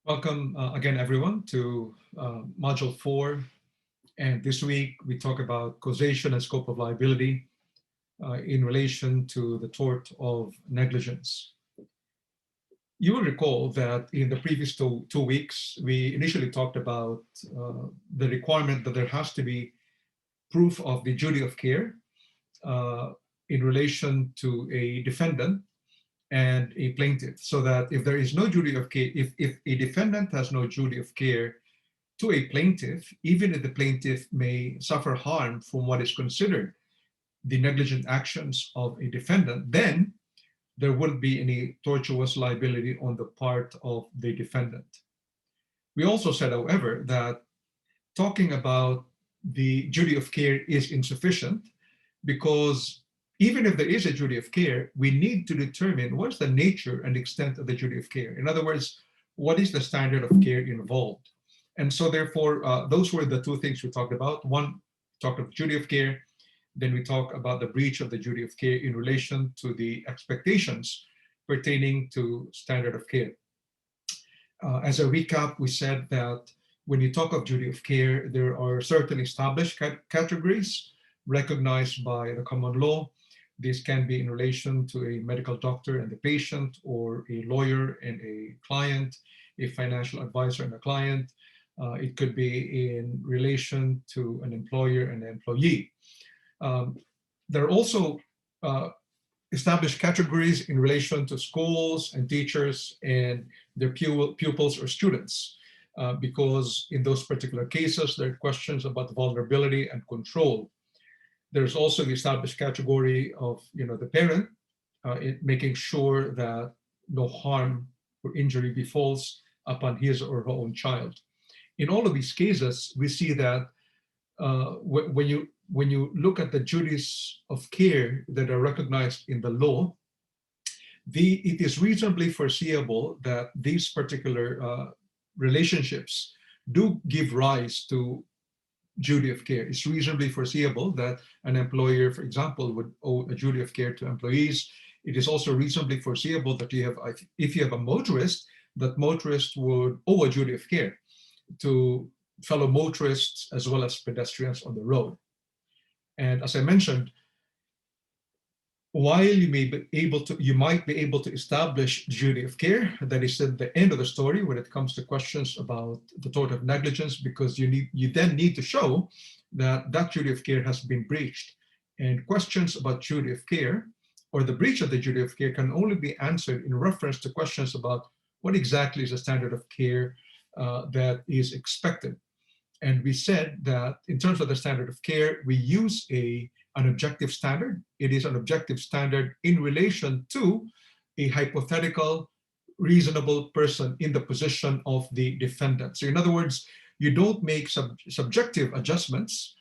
Welcome again, everyone, to Module 4. And this week, we talk about causation and scope of liability in relation to the tort of negligence. You will recall that in the previous two weeks, we initially talked about the requirement that there has to be proof of the duty of care in relation to a defendant and a plaintiff, so that if there is no duty of care, if a defendant has no duty of care to a plaintiff, even if the plaintiff may suffer harm from what is considered the negligent actions of a defendant, then there wouldn't be any tortious liability on the part of the defendant. We also said, however, that talking about the duty of care is insufficient because even if there is a duty of care, we need to determine what's the nature and extent of the duty of care. In other words, what is the standard of care involved? And so therefore, those were the two things we talked about. One, talk of duty of care. Then we talk about the breach of the duty of care in relation to the expectations pertaining to standard of care. As a recap, we said that when you talk of duty of care, there are certain established categories recognized by the common law. This can be in relation to a medical doctor and the patient, or a lawyer and a client, a financial advisor and a client. It could be in relation to an employer and an employee. There are also established categories in relation to schools and teachers and their pupils or students, because in those particular cases, there are questions about vulnerability and control. There's also the established category of the parent, making sure that no harm or injury befalls upon his or her own child. In all of these cases, we see that when you look at the duties of care that are recognized in the law, it is reasonably foreseeable that these particular relationships do give rise to duty of care. It's reasonably foreseeable that an employer, for example, would owe a duty of care to employees. It is also reasonably foreseeable that if you have a motorist, that motorist would owe a duty of care to fellow motorists as well as pedestrians on the road. And as I mentioned, while you might be able to establish duty of care, that is at the end of the story when it comes to questions about the tort of negligence, because you then need to show that that duty of care has been breached. And questions about duty of care or the breach of the duty of care can only be answered in reference to questions about what exactly is the standard of care that is expected. And we said that in terms of the standard of care, we use an objective standard. It is an objective standard in relation to a hypothetical, reasonable person in the position of the defendant. So in other words, you don't make subjective adjustments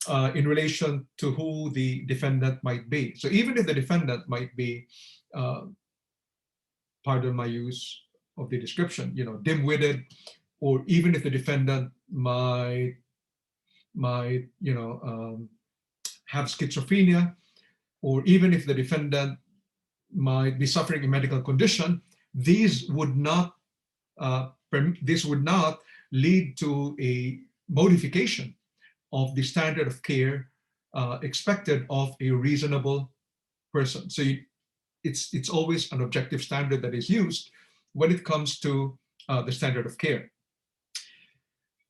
in relation to who the defendant might be. So even if the defendant might be, pardon my use of the description, dim-witted, or even if the defendant might have schizophrenia, or even if the defendant might be suffering a medical condition, this would not lead to a modification of the standard of care expected of a reasonable person. So it's always an objective standard that is used when it comes to the standard of care.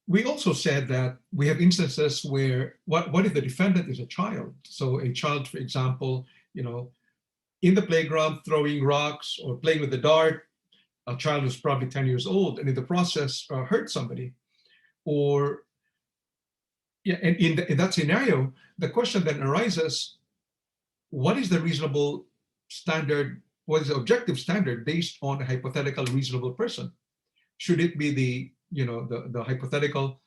We also said that we have instances where, what if the defendant is a child? So a child, for example, in the playground throwing rocks or playing with the dart, a child who's probably 10 years old, and in the process hurt somebody. Or and in that scenario, the question then arises, what is the reasonable standard, what is the objective standard based on a hypothetical reasonable person? Should it be the hypothetical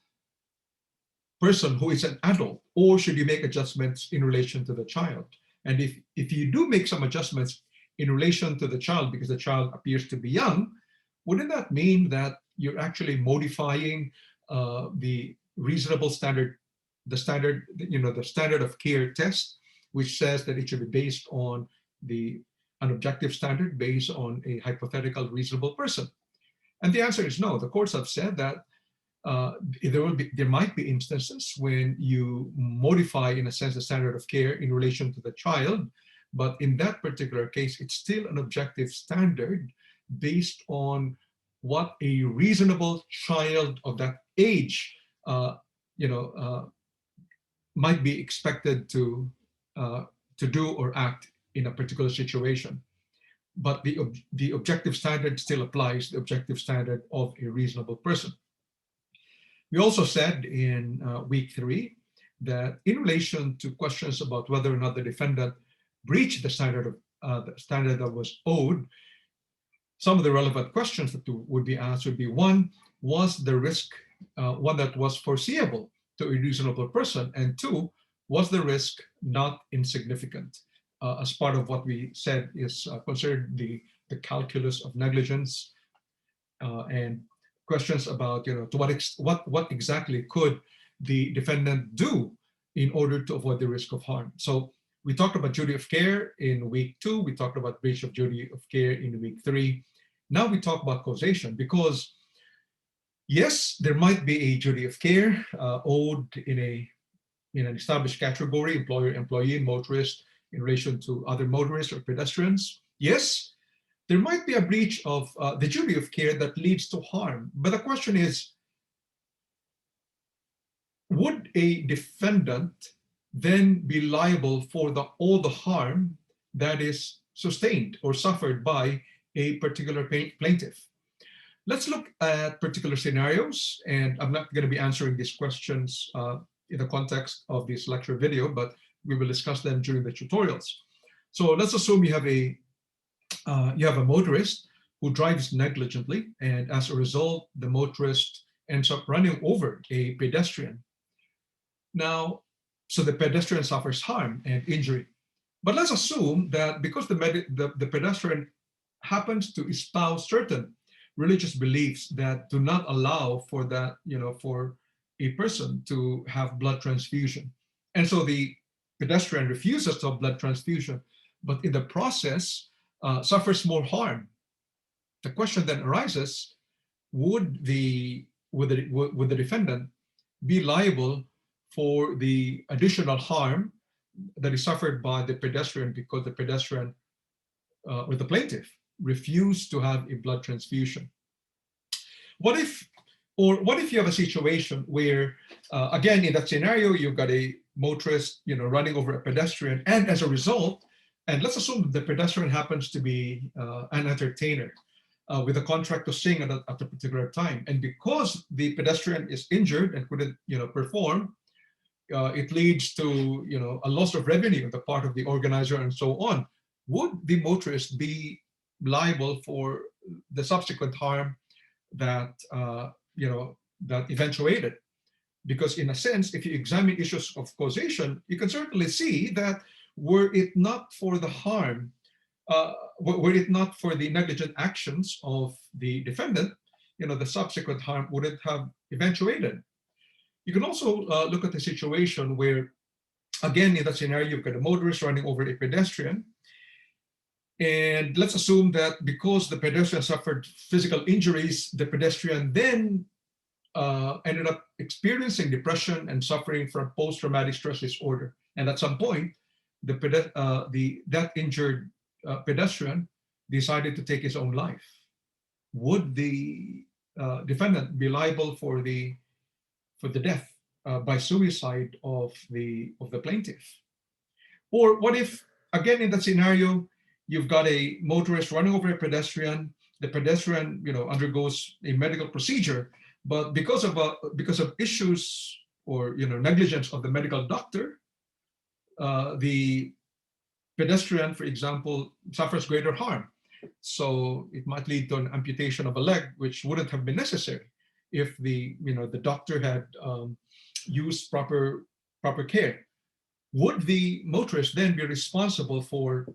person who is an adult, or should you make adjustments in relation to the child? And if you do make some adjustments in relation to the child because the child appears to be young, wouldn't that mean that you're actually modifying the reasonable standard, the standard of care test, which says that it should be based on an objective standard based on a hypothetical reasonable person? And the answer is no. The courts have said that there might be instances when you modify, in a sense, the standard of care in relation to the child, but in that particular case, it's still an objective standard based on what a reasonable child of that age, might be expected to do or act in a particular situation. But the objective standard still applies, the objective standard of a reasonable person. We also said in week 3 that in relation to questions about whether or not the defendant breached the standard that was owed, some of the relevant questions that would be asked would be: one, was the risk one that was foreseeable to a reasonable person? And two, was the risk not insignificant? As part of what we said is considered the calculus of negligence, and questions about, to what exactly could the defendant do in order to avoid the risk of harm. So we talked about duty of care in week 2. We talked about breach of duty of care in week 3. Now we talk about causation, because yes, there might be a duty of care owed in an established category, employer, employee, motorist, in relation to other motorists or pedestrians. Yes, there might be a breach of the duty of care that leads to harm. But the question is, would a defendant then be liable for all the harm that is sustained or suffered by a particular plaintiff? Let's look at particular scenarios, and I'm not going to be answering these questions in the context of this lecture video, but we will discuss them during the tutorials. So let's assume you have a motorist who drives negligently, and as a result, the motorist ends up running over a pedestrian. Now, so the pedestrian suffers harm and injury. But let's assume that because the pedestrian happens to espouse certain religious beliefs that do not allow for that, for a person to have blood transfusion. And so the pedestrian refuses to have blood transfusion, but in the process suffers more harm. The question then arises: would the defendant be liable for the additional harm that is suffered by the pedestrian because the pedestrian or the plaintiff refused to have a blood transfusion? What if you have a situation where, again, in that scenario, you've got a motorist, running over a pedestrian, and as a result, and let's assume that the pedestrian happens to be an entertainer with a contract to sing at a particular time, and because the pedestrian is injured and couldn't, perform, it leads to, a loss of revenue on the part of the organizer and so on. Would the motorist be liable for the subsequent harm that that eventuated? Because in a sense, if you examine issues of causation, you can certainly see that were it not for the harm, were it not for the negligent actions of the defendant, the subsequent harm wouldn't have eventuated. You can also look at the situation where, again, in that scenario, you've got a motorist running over a pedestrian. And let's assume that because the pedestrian suffered physical injuries, the pedestrian then ended up experiencing depression and suffering from post-traumatic stress disorder. And at some point, that injured pedestrian decided to take his own life. Would the defendant be liable for the death by suicide of the plaintiff? Or what if, again, in that scenario, you've got a motorist running over a pedestrian. The pedestrian, undergoes a medical procedure, but because of issues or negligence of the medical doctor, the pedestrian, for example, suffers greater harm. So it might lead to an amputation of a leg, which wouldn't have been necessary if the doctor had used proper care. Would the motorist then be responsible for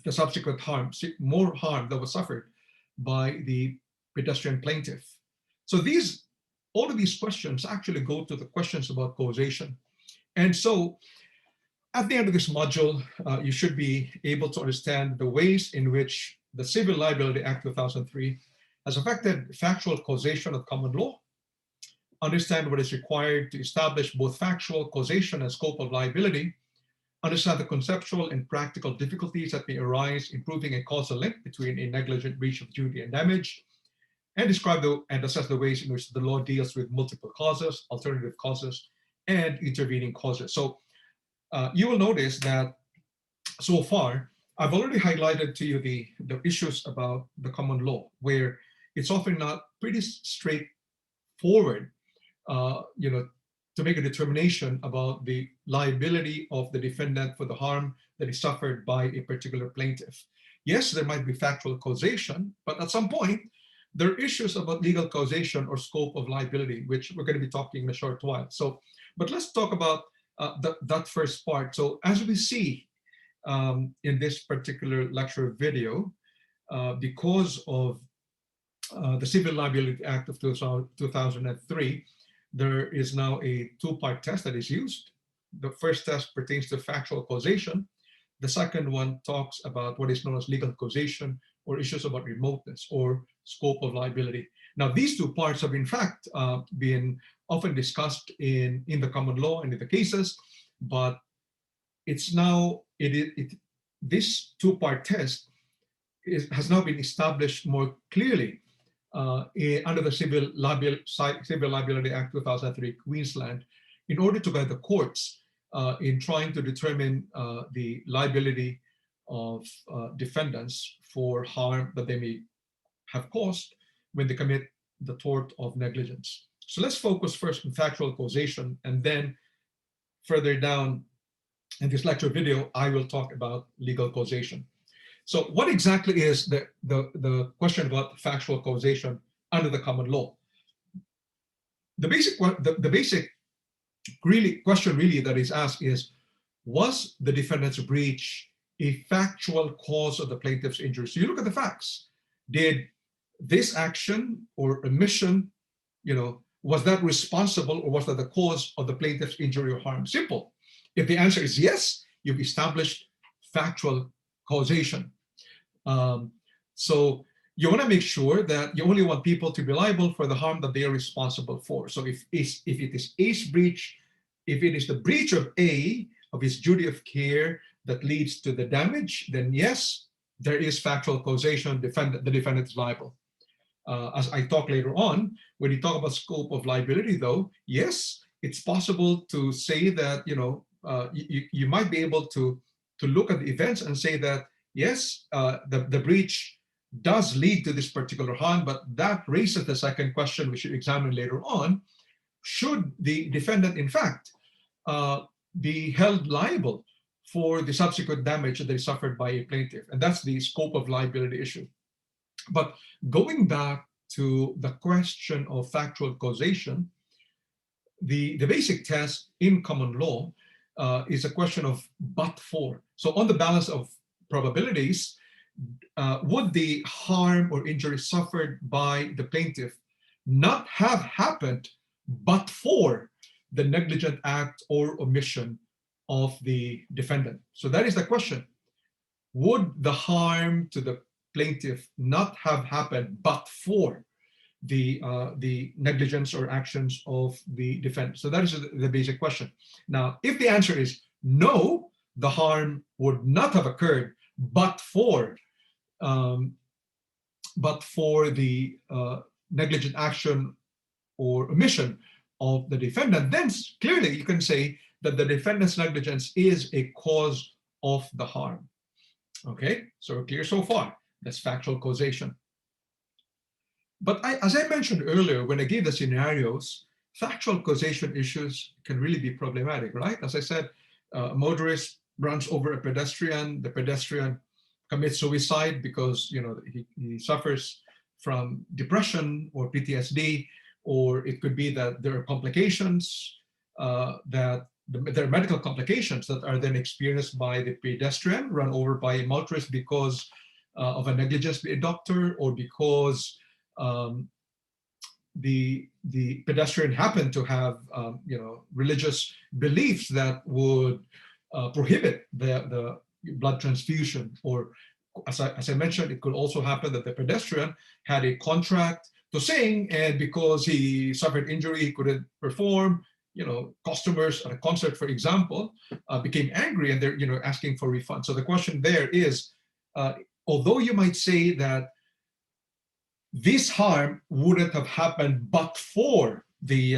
the subsequent harm, more harm that was suffered by the pedestrian plaintiff? So all of these questions actually go to the questions about causation. And so at the end of this module, you should be able to understand the ways in which the Civil Liability Act 2003 has affected factual causation of common law, understand what is required to establish both factual causation and scope of liability, understand the conceptual and practical difficulties that may arise in proving a causal link between a negligent breach of duty and damage, and describe and assess the ways in which the law deals with multiple causes, alternative causes, and intervening causes. So you will notice that so far, I've already highlighted to you the issues about the common law, where it's often not pretty straightforward, to make a determination about the liability of the defendant for the harm that is suffered by a particular plaintiff. Yes, there might be factual causation, but at some point, there are issues about legal causation or scope of liability, which we're going to be talking in a short while. So, but let's talk about that first part. So as we see in this particular lecture video, because of the Civil Liability Act of 2003, there is now a two-part test that is used. The first test pertains to factual causation. The second one talks about what is known as legal causation, or issues about remoteness or scope of liability. Now, these two parts have in fact been often discussed in the common law and in the cases, but it's now, this two-part test has now been established more clearly under the Civil Liability Act 2003, Queensland, in order to guide the courts in trying to determine the liability of defendants for harm that they may have caused when they commit the tort of negligence. So let's focus first on factual causation, and then further down in this lecture video, I will talk about legal causation. So what exactly is the question about factual causation under the common law? The basic question really that is asked is, was the defendant's breach a factual cause of the plaintiff's injury? So you look at the facts. Did this action or omission, was that responsible, or was that the cause of the plaintiff's injury or harm? Simple. If the answer is yes, you've established factual causation. So you want to make sure that you only want people to be liable for the harm that they are responsible for. So if it is A's breach, if it is the breach of A of his duty of care that leads to the damage, then yes, there is factual causation. The defendant is liable. As I talk later on, when you talk about scope of liability, though, yes, it's possible to say that you might be able to look at the events and say that yes, the breach does lead to this particular harm, but that raises the second question we should examine later on. Should the defendant, in fact, be held liable for the subsequent damage that is suffered by a plaintiff? And that's the scope of liability issue. But going back to the question of factual causation, the basic test in common law is a question of but for. So on the balance of probabilities, would the harm or injury suffered by the plaintiff not have happened but for the negligent act or omission of the defendant? So that is the question. Would the harm to the plaintiff not have happened but for the negligence or actions of the defendant? So that is the basic question. Now, if the answer is no, the harm would not have occurred but for the negligent action or omission of the defendant, then clearly you can say that the defendant's negligence is a cause of the harm. Okay, so we're clear so far. That's factual causation. But as I mentioned earlier, when I gave the scenarios, factual causation issues can really be problematic, right? As I said, a motorist runs over a pedestrian, the pedestrian commits suicide because he suffers from depression or PTSD, or it could be that there are complications, there are medical complications that are then experienced by the pedestrian run over by a motorist because of a negligence by a doctor, or because the pedestrian happened to have religious beliefs that would prohibit the blood transfusion, or as I mentioned, it could also happen that the pedestrian had a contract to sing, and because he suffered injury, he couldn't perform. Customers at a concert, for example, became angry, and they're asking for refund. So the question there is, although you might say that this harm wouldn't have happened but for the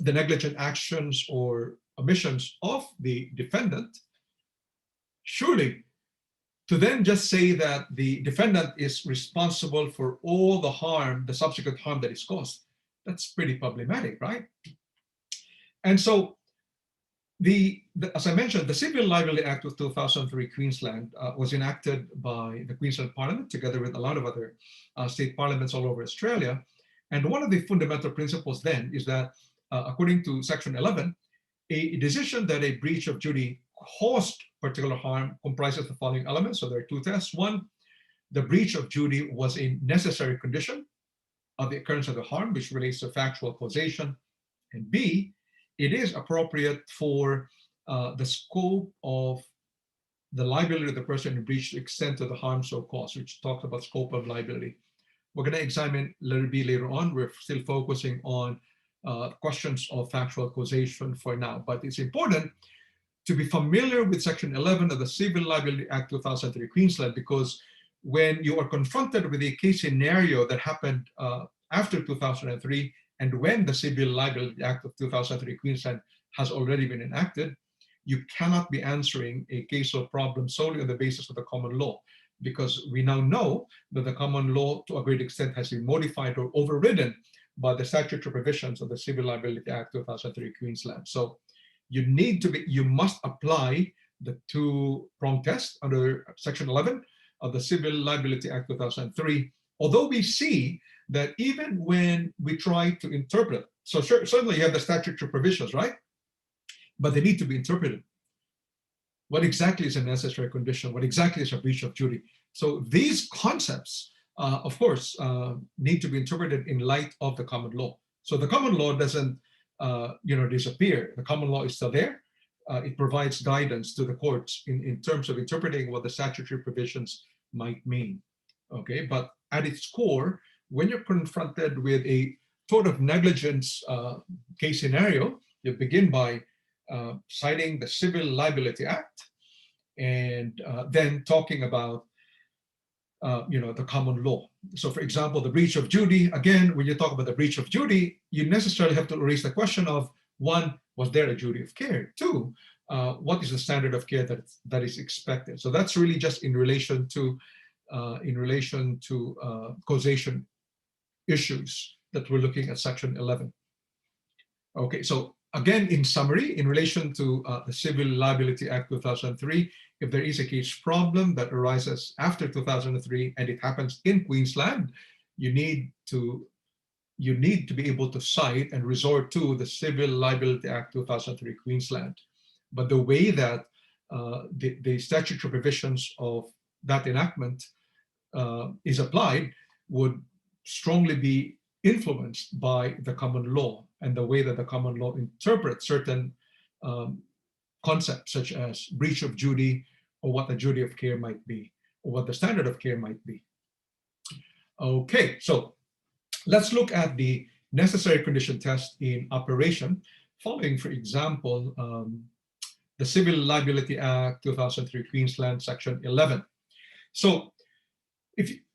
negligent actions or omissions of the defendant, surely to then just say that the defendant is responsible for all the harm, the subsequent harm that is caused, that's pretty problematic, right? And so as I mentioned, the Civil Liability Act of 2003, Queensland, was enacted by the Queensland Parliament together with a lot of other state parliaments all over Australia. And one of the fundamental principles then is that, according to Section 11, a decision that a breach of duty caused particular harm comprises the following elements. So there are two tests. One, the breach of duty was a necessary condition of the occurrence of the harm, which relates to factual causation. And B, it is appropriate for the scope of the liability of the person in breach to extend to the harm so caused, which talks about scope of liability. We're going to examine letter B later on. We're still focusing on questions of factual causation for now, but it's important to be familiar with Section 11 of the Civil Liability Act 2003 Queensland, because when you are confronted with a case scenario that happened after 2003, and when the Civil Liability Act of 2003 Queensland has already been enacted, you cannot be answering a case or problem solely on the basis of the common law, because we now know that the common law to a great extent has been modified or overridden by the statutory provisions of the Civil Liability Act 2003 Queensland. So you must apply the two-prong test under Section 11 of the Civil Liability Act 2003, although we see that even when we try to interpret, so certainly you have the statutory provisions, right? But they need to be interpreted. What exactly is a necessary condition? What exactly is a breach of duty? So these concepts, of course, need to be interpreted in light of the common law. So the common law doesn't disappear. The common law is still there. It provides guidance to the courts in terms of interpreting what the statutory provisions might mean. Okay, but at its core, when you're confronted with a tort of negligence case scenario, you begin by citing the Civil Liability Act, and then talking about the common law. So for example, the breach of duty, again, when you talk about the breach of duty, you necessarily have to raise the question of, one, was there a duty of care? Two, what is the standard of care that is expected? So that's really just in relation to causation issues that we're looking at Section 11. Okay, so again, in summary, in relation to the Civil Liability Act 2003, if there is a case problem that arises after 2003 and it happens in Queensland, you need to be able to cite and resort to the Civil Liability Act 2003 Queensland. But the way that the statutory provisions of that enactment is applied would strongly be influenced by the common law and the way that the common law interprets certain concepts, such as breach of duty, or what the duty of care might be, or what the standard of care might be. Okay, so let's look at the necessary condition test in operation, following, for example, the Civil Liability Act 2003 Queensland, Section 11. So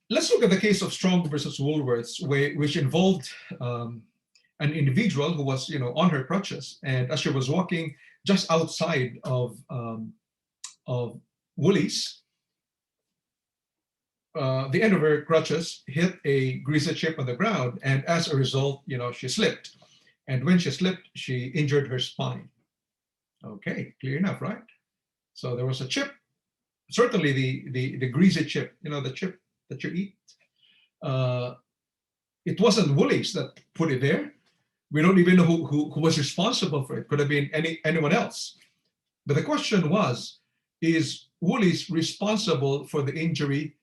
let's look at the case of Strong versus Woolworths, which involved an individual who was, on her crutches, and as she was walking just outside of Woolies, the end of her crutches hit a greasy chip on the ground, and as a result, she slipped. And when she slipped, she injured her spine. Okay, clear enough, right? So there was a chip, certainly the greasy chip, the chip that you eat. It wasn't Woolies that put it there. We don't even know who was responsible for it. Could have been anyone else. But the question was, is Woolies responsible for the injury,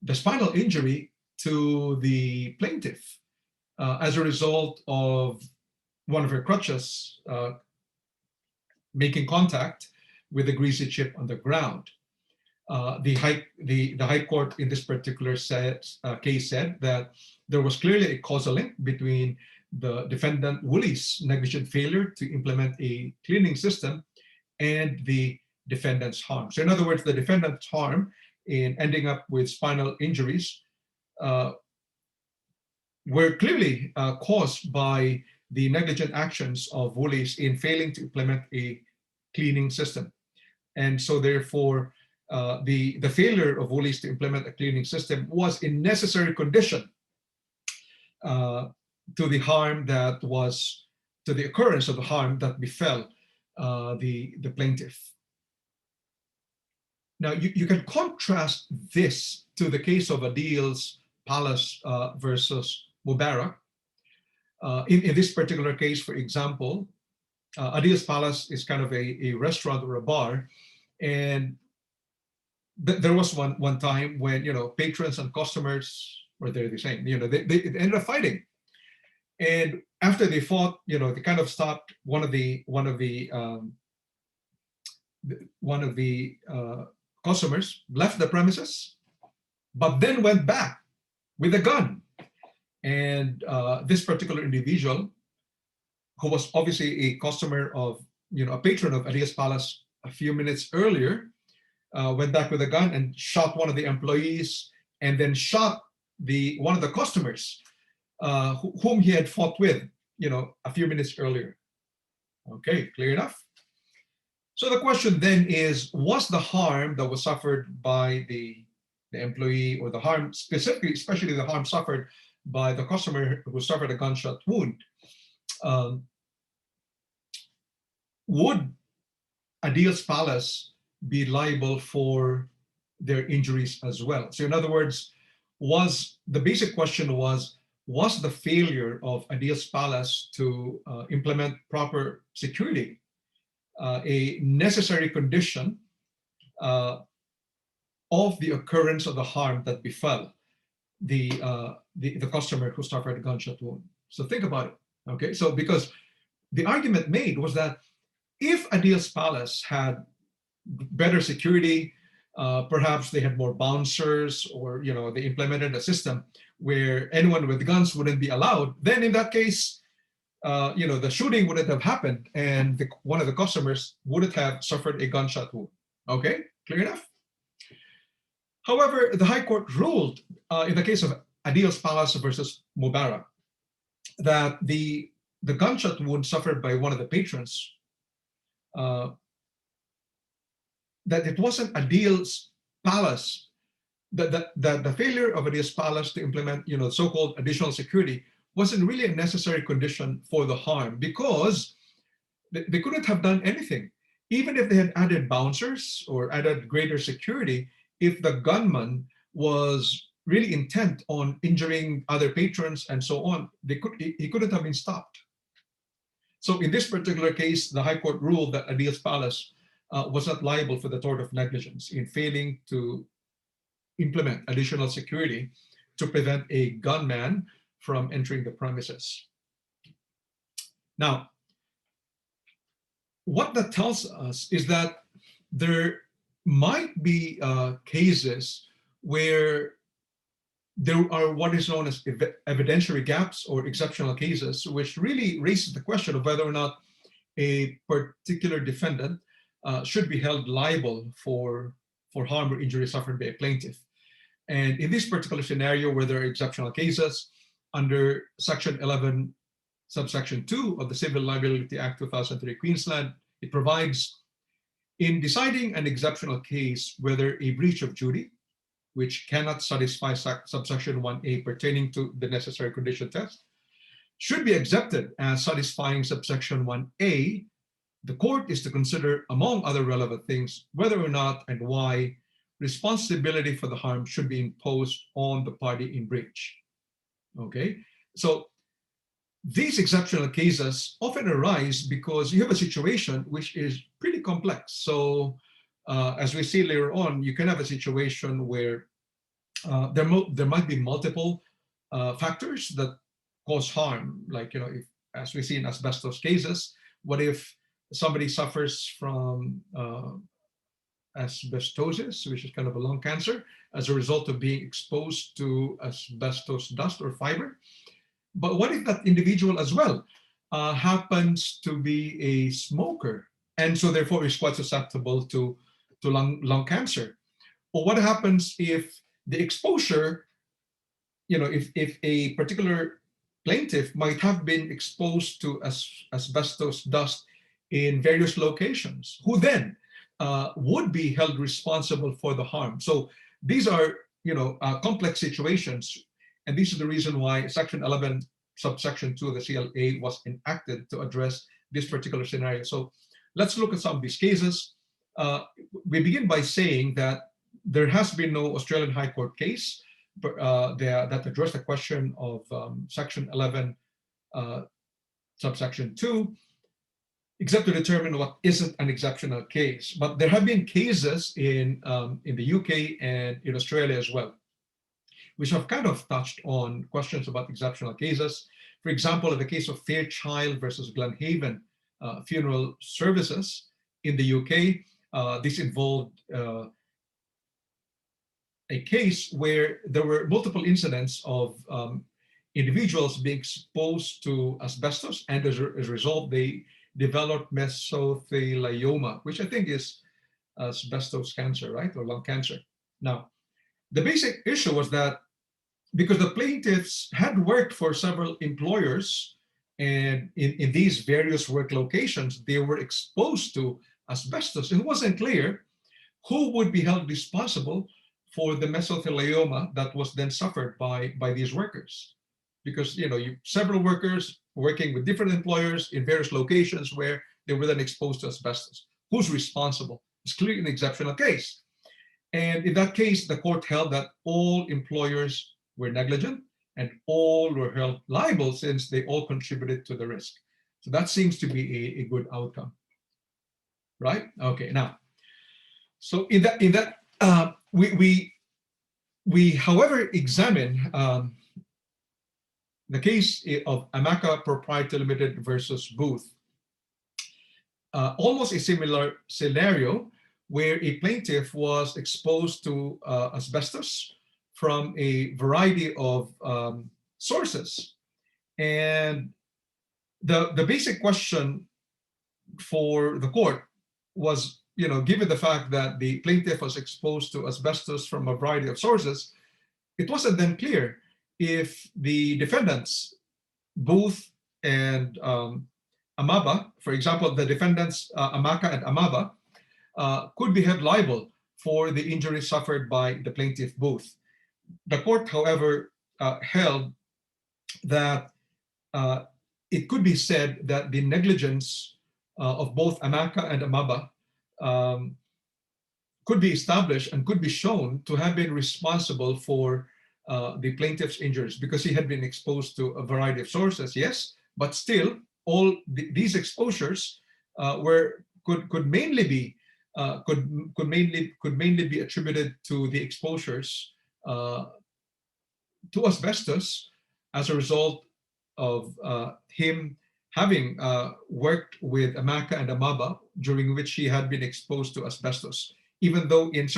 the spinal injury to the plaintiff as a result of one of her crutches making contact with the greasy chip on the ground? The High Court in this particular case said that there was clearly a causal link between the defendant Wooley's negligent failure to implement a cleaning system and the defendant's harm. So in other words, the defendant's harm in ending up with spinal injuries were clearly caused by the negligent actions of Wooley's in failing to implement a cleaning system. And so therefore, the failure of Wooley's to implement a cleaning system was a necessary condition to the harm that was, to the occurrence of the harm that befell the plaintiff. Now, you can contrast this to the case of Adil's Palace versus Mubarak. In this particular case, for example, Adil's Palace is kind of a restaurant or a bar, and there was one time when patrons and customers were there the same. They ended up fighting, and after they fought, they kind of stopped. One of the customers left the premises, but then went back with a gun. And this particular individual, who was obviously a customer of, a patron of Adil's Palace a few minutes earlier, went back with a gun and shot one of the employees, and then shot one of the customers whom he had fought with, a few minutes earlier. Okay, clear enough? So the question then is, was the harm that was suffered by the employee, or the harm specifically, especially the harm suffered by the customer who suffered a gunshot wound, would Adil's Palace be liable for their injuries as well? So in other words, the basic question was the failure of Adil's Palace to implement proper security a necessary condition of the occurrence of the harm that befell the customer who suffered a gunshot wound? So think about it, okay? So because the argument made was that if Adil's Palace had better security, perhaps they had more bouncers, or they implemented a system where anyone with guns wouldn't be allowed, then in that case, the shooting wouldn't have happened, and one of the customers wouldn't have suffered a gunshot wound. Okay, clear enough? However, the High Court ruled in the case of Adil's Palace versus Mubarak that the gunshot wound suffered by one of the patrons, that it wasn't Adil's Palace, that the failure of Adil's Palace to implement so-called additional security wasn't really a necessary condition for the harm, because they couldn't have done anything. Even if they had added bouncers or added greater security, if the gunman was really intent on injuring other patrons and so on, he couldn't have been stopped. So in this particular case, the High Court ruled that Adil's Palace was not liable for the tort of negligence in failing to implement additional security to prevent a gunman from entering the premises. Now, what that tells us is that there might be cases where there are what is known as evidentiary gaps or exceptional cases, which really raises the question of whether or not a particular defendant should be held liable for harm or injury suffered by a plaintiff. And in this particular scenario, where there are exceptional cases, under Section 11, subsection 2 of the Civil Liability Act 2003, Queensland, it provides, in deciding an exceptional case whether a breach of duty, which cannot satisfy subsection 1A pertaining to the necessary condition test, should be accepted as satisfying subsection 1A, the court is to consider, among other relevant things, whether or not and why responsibility for the harm should be imposed on the party in breach. Okay, so these exceptional cases often arise because you have a situation which is pretty complex. So as we see later on, you can have a situation where there might be multiple factors that cause harm. Like, if, as we see in asbestos cases, what if somebody suffers from asbestosis, which is kind of a lung cancer, as a result of being exposed to asbestos dust or fiber. But what if that individual as well happens to be a smoker, and so therefore is quite susceptible to lung cancer? Or what happens if the exposure, if a particular plaintiff might have been exposed to asbestos dust in various locations, who then would be held responsible for the harm? So these are, complex situations, and this is the reason why Section 11, subsection 2 of the CLA was enacted to address this particular scenario. So let's look at some of these cases. We begin by saying that there has been no Australian High Court case that addressed the question of Section 11, subsection 2, except to determine what isn't an exceptional case. But there have been cases in the UK and in Australia as well, which have kind of touched on questions about exceptional cases. For example, in the case of Fairchild versus Glenhaven Funeral Services in the UK, this involved a case where there were multiple incidents of individuals being exposed to asbestos, and as a result, they developed mesothelioma, which I think is asbestos cancer, right, or lung cancer. Now, the basic issue was that because the plaintiffs had worked for several employers, and in these various work locations, they were exposed to asbestos. It wasn't clear who would be held responsible for the mesothelioma that was then suffered by these workers. Because several workers working with different employers in various locations where they were then exposed to asbestos. Who's responsible? It's clearly an exceptional case. And in that case, the court held that all employers were negligent and all were held liable since they all contributed to the risk. So that seems to be a good outcome, right? Okay, now, so in that we however examine the case of Amaca Proprietary Limited versus Booth, almost a similar scenario where a plaintiff was exposed to asbestos from a variety of sources. And the basic question for the court was, given the fact that the plaintiff was exposed to asbestos from a variety of sources, it wasn't then clear if the defendants, Booth and Amaba, for example, the defendants Amaca and Amaba, could be held liable for the injuries suffered by the plaintiff Booth. The court, however, held that it could be said that the negligence of both Amaca and Amaba could be established and could be shown to have been responsible for the plaintiff's injuries, because he had been exposed to a variety of sources, yes, but still all these exposures could mainly be attributed to the exposures to asbestos as a result of him having worked with Amaca and Amaba, during which he had been exposed to asbestos, even though in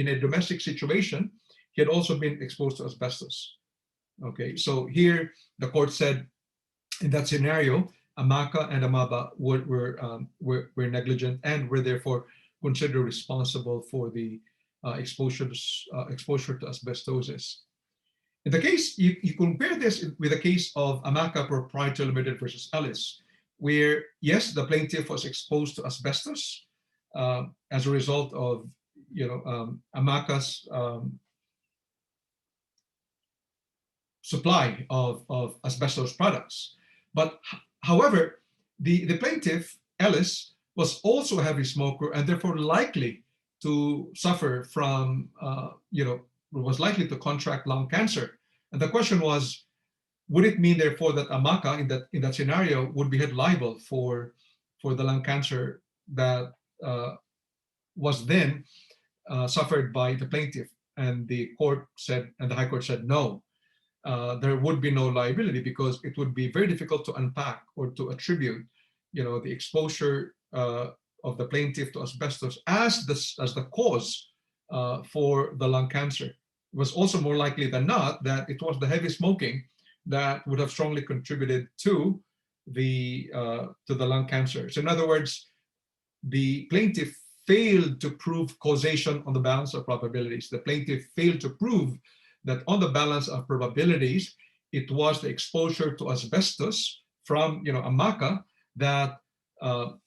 a domestic situation, he had also been exposed to asbestos. Okay, so here the court said, in that scenario, Amaca and Amaba were negligent and were therefore considered responsible for the exposure to asbestosis. In the case, you compare this with the case of Amaca Proprietary Limited versus Ellis, where yes, the plaintiff was exposed to asbestos as a result of Amaca's supply of asbestos products. But however, the plaintiff, Ellis, was also a heavy smoker and therefore likely to suffer from, was likely to contract lung cancer. And the question was, would it mean therefore that Amaca in that scenario would be held liable for the lung cancer that was then suffered by the plaintiff? And the court said, and the High Court said, no, there would be no liability, because it would be very difficult to unpack or to attribute, the exposure of the plaintiff to asbestos as the cause for the lung cancer. It was also more likely than not that it was the heavy smoking that would have strongly contributed to the lung cancer. So in other words, the plaintiff failed to prove causation on the balance of probabilities. The plaintiff failed to prove that on the balance of probabilities, it was the exposure to asbestos from a maca that on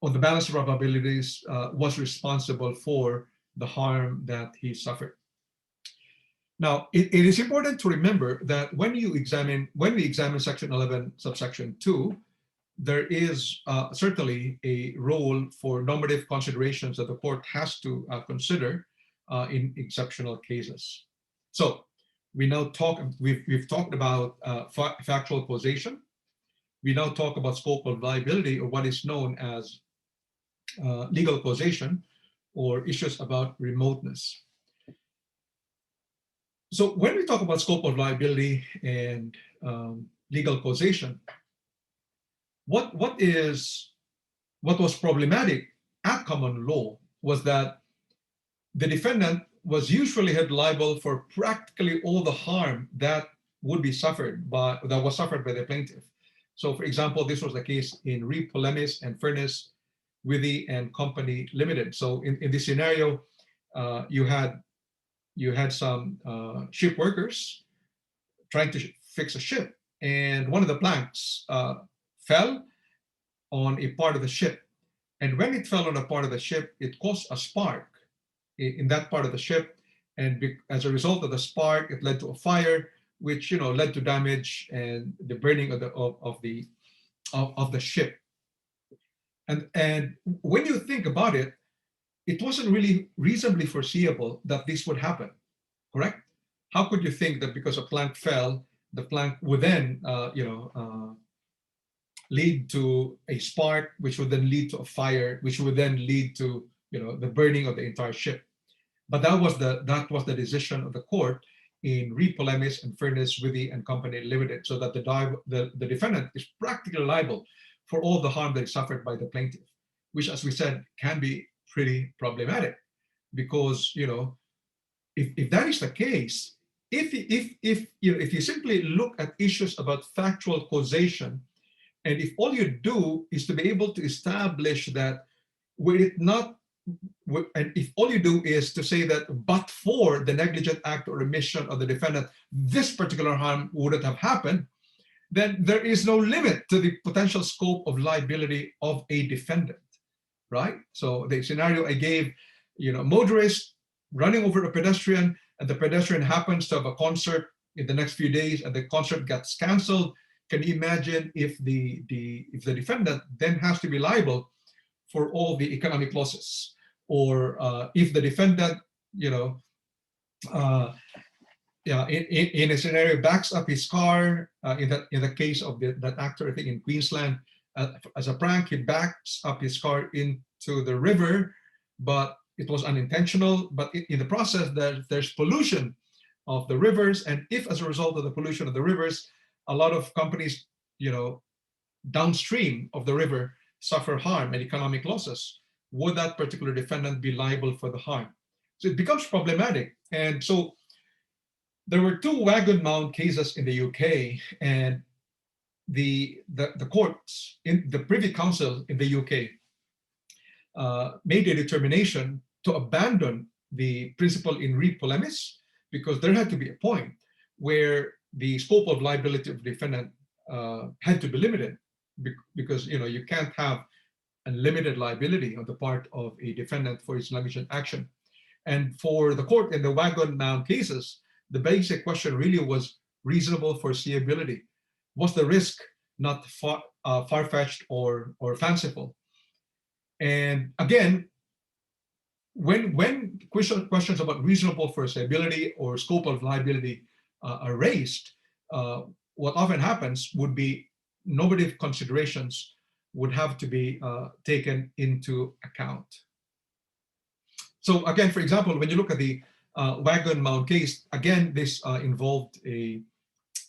the balance of probabilities was responsible for the harm that he suffered. Now, it is important to remember that when we examine Section 11, subsection 2, there is certainly a role for normative considerations that the court has to consider in exceptional cases. So we've talked about factual causation. We now talk about scope of liability, or what is known as legal causation, or issues about remoteness. So when we talk about scope of liability and legal causation, what was problematic at common law was that the defendant was usually held liable for practically all the harm that was suffered by the plaintiff. So, for example, this was the case in Remoteness and Furnace, Withy and Company Limited. So, in this scenario, you had some ship workers trying to fix a ship, and one of the planks fell on a part of the ship. And when it fell on a part of the ship, it caused a spark in that part of the ship. And as a result of the spark, it led to a fire, which led to damage and the burning of the ship. And when you think about it, it wasn't really reasonably foreseeable that this would happen, correct? How could you think that because a plank fell, the plank would then lead to a spark, which would then lead to a fire, which would then lead to the burning of the entire ship? But that was the decision of the court in Remoteness and Furnace, Withy and Company Limited, so that the defendant is practically liable for all the harm that is suffered by the plaintiff, which, as we said, can be pretty problematic, because if that is the case, if you simply look at issues about factual causation, and if all you do is to be able to establish that and if all you do is to say that but for the negligent act or omission of the defendant, this particular harm wouldn't have happened, then there is no limit to the potential scope of liability of a defendant, right? So the scenario I gave, a motorist running over a pedestrian, and the pedestrian happens to have a concert in the next few days, and the concert gets canceled. Can you imagine if the defendant then has to be liable for all the economic losses? Or if the defendant, in a scenario, backs up his car, in the case of that actor, I think in Queensland, as a prank, he backs up his car into the river, but it was unintentional. But in the process, there's pollution of the rivers, and if as a result of the pollution of the rivers, a lot of companies, downstream of the river suffer harm and economic losses, would that particular defendant be liable for the harm? So it becomes problematic. And so there were two wagon mount cases in the UK, and the courts, in the Privy Council in the UK, made a determination to abandon the principle in Remoteness, because there had to be a point where the scope of liability of the defendant had to be limited, because you can't have unlimited liability on the part of a defendant for his negligent action. And for the court in the wagon mount cases, the basic question really was reasonable foreseeability. Was the risk not far-fetched or fanciful? And again, when questions about reasonable foreseeability or scope of liability are raised, what often happens would be normative considerations would have to be taken into account. So again, for example, when you look at the wagon mount case, again, this involved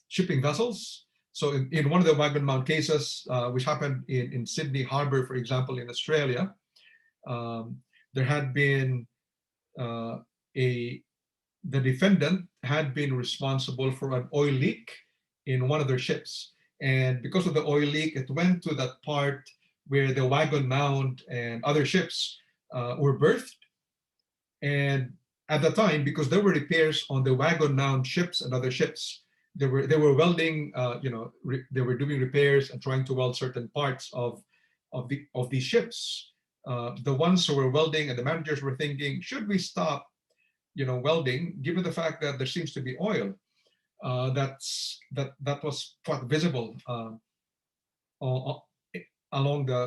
shipping vessels. So in one of the wagon mount cases, which happened in Sydney Harbor, for example, in Australia, there had been the defendant had been responsible for an oil leak in one of their ships. And because of the oil leak, it went to that part where the wagon mount and other ships were berthed. And at the time, because there were repairs on the wagon mount ships and other ships, they were welding, they were doing repairs and trying to weld certain parts of these ships. The ones who were welding and the managers were thinking, should we stop, welding, given the fact that there seems to be oil that was quite visible along the,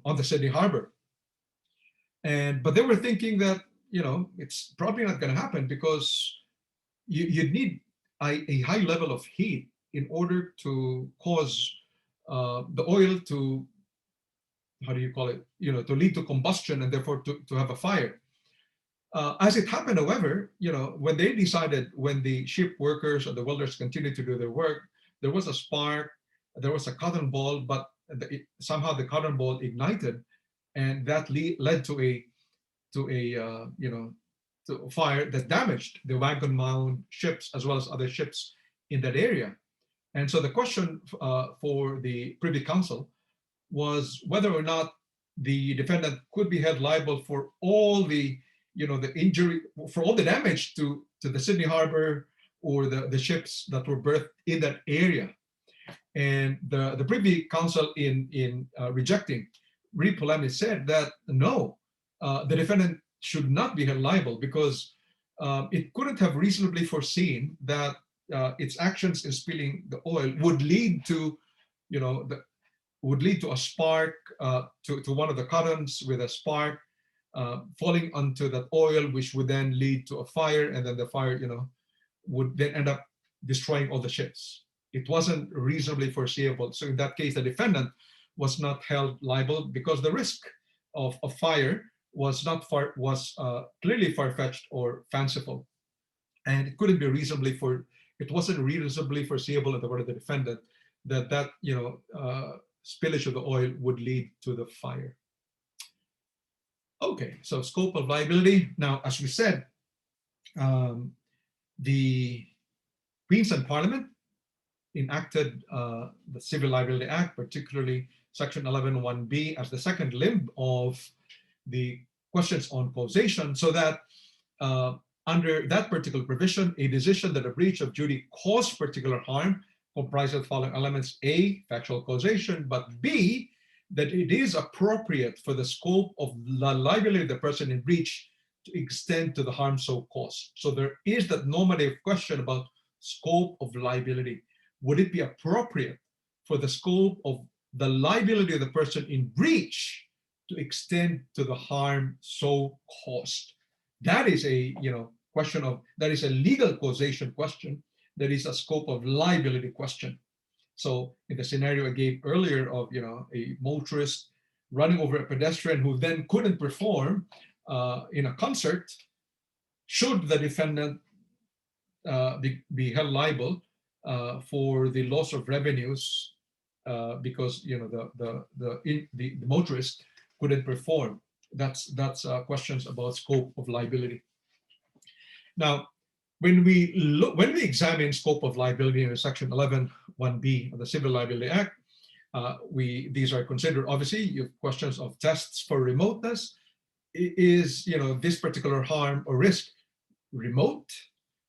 on the Sydney Harbor. But they were thinking that, it's probably not going to happen because you'd need a high level of heat in order to cause the oil to, how do you call it, to lead to combustion and therefore to have a fire. As it happened, however, when they decided, when the ship workers or the welders continued to do their work, there was a spark, there was a cotton ball, but somehow the cotton ball ignited, and that led to a fire that damaged the wagon mount ships as well as other ships in that area. And so the question for the Privy Council was whether or not the defendant could be held liable for all the the injury, for all the damage to the Sydney Harbor or the ships that were berthed in that area. And the Privy Council, in rejecting re-polemic, said that no, the defendant should not be held liable because it couldn't have reasonably foreseen that its actions in spilling the oil would lead to, a spark to one of the cottons with a spark falling onto that oil, which would then lead to a fire, and then the fire, would then end up destroying all the ships. It wasn't reasonably foreseeable. So in that case, the defendant was not held liable because the risk of fire was clearly far-fetched or fanciful, and it couldn't be it wasn't reasonably foreseeable on the part of the defendant that spillage of the oil would lead to the fire. Okay, so scope of liability. Now, as we said, the Queensland Parliament enacted the Civil Liability Act, particularly Section 11(1)(b) as the second limb of the questions on causation, so that under that particular provision, a decision that a breach of duty caused particular harm comprises the following elements: A, factual causation, but B, that it is appropriate for the scope of the liability of the person in breach to extend to the harm so caused. So there is that normative question about scope of liability. Would it be appropriate for the scope of the liability of the person in breach to extend to the harm so caused? That is a question of, that is a legal causation question, that is a scope of liability question. So in the scenario I gave earlier of a motorist running over a pedestrian who then couldn't perform in a concert, should the defendant be held liable for the loss of revenues because the motorist couldn't perform? That's questions about scope of liability. Now, when we examine scope of liability in Section 11(1)(b) of the Civil Liability Act, these are considered, obviously, you have questions of tests for remoteness. Is this particular harm or risk remote,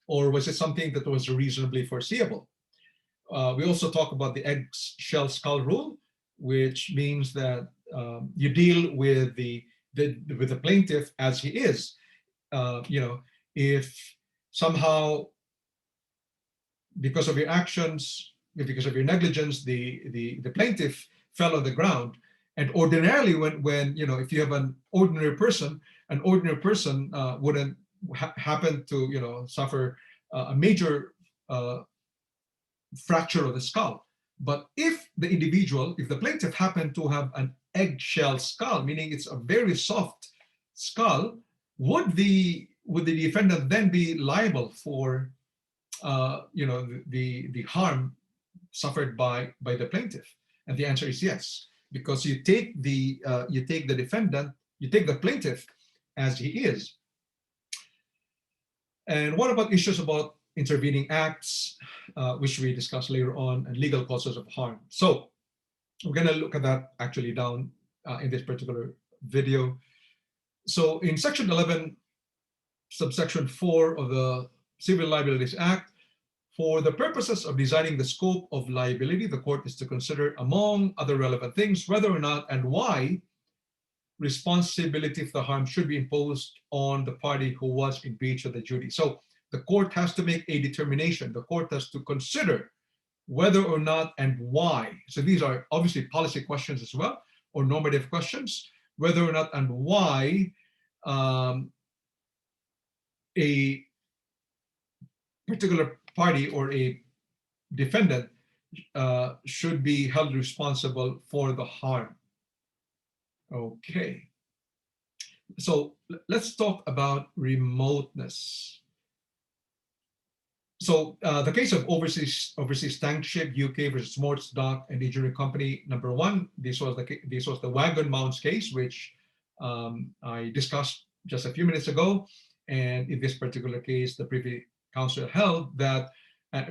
or was it something that was reasonably foreseeable? We also talk about the eggshell skull rule, which means that you deal with the plaintiff as he is. If somehow, because of your actions, because of your negligence, the plaintiff fell on the ground, and ordinarily, when if you have an ordinary person wouldn't happen to suffer a major fracture of the skull. But if the plaintiff happened to have an eggshell skull, meaning it's a very soft skull, would the defendant then be liable for the harm suffered by the plaintiff? And the answer is yes, because you take the defendant, you take the plaintiff as he is. And what about issues about intervening acts, which we discuss later on, and legal causes of harm? So we're going to look at that actually down in this particular video. So in Section 11, subsection 4 of the Civil Liability Act, for the purposes of designing the scope of liability, the court is to consider, among other relevant things, whether or not and why responsibility for the harm should be imposed on the party who was in breach of the duty. So the court has to make a determination. The court has to consider whether or not and why. So these are obviously policy questions as well, or normative questions, whether or not and why a particular party or a defendant should be held responsible for the harm. Okay, so let's talk about remoteness. So the case of overseas tank ship UK versus Morse Dock and Engineering Company number 1. This was the wagon mounts case, which I discussed just a few minutes ago. And in this particular case, the Privy Council held that